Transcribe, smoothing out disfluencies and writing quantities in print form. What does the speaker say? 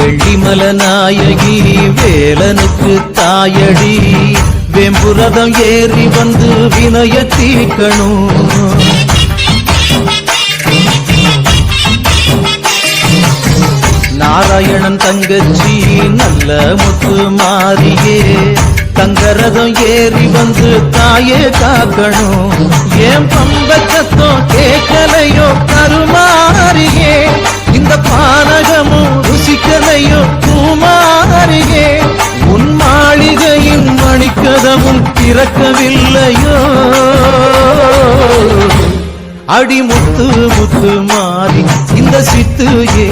வெள்ளிமல நாயகி வேலனுக்கு தாயடி வேம்புரதம் ஏறி வந்து வினய தீர்க்கணும். நாராயணன் தங்கச்சி நல்ல முத்து மாறியே தங்கரதம் ஏறி வந்து தாயே காக்கணும். ஏன் பம்பச்சத்தம் கேட்கலையோ கருமாறியே இந்த பானகமும் ருசிக்கலையோ பூமாறியே உன் மாளிகையின் மணிக்கதவும் திறக்கவில்லையோ அடி முத்து முத்து மாறி இந்த சித்து ஏ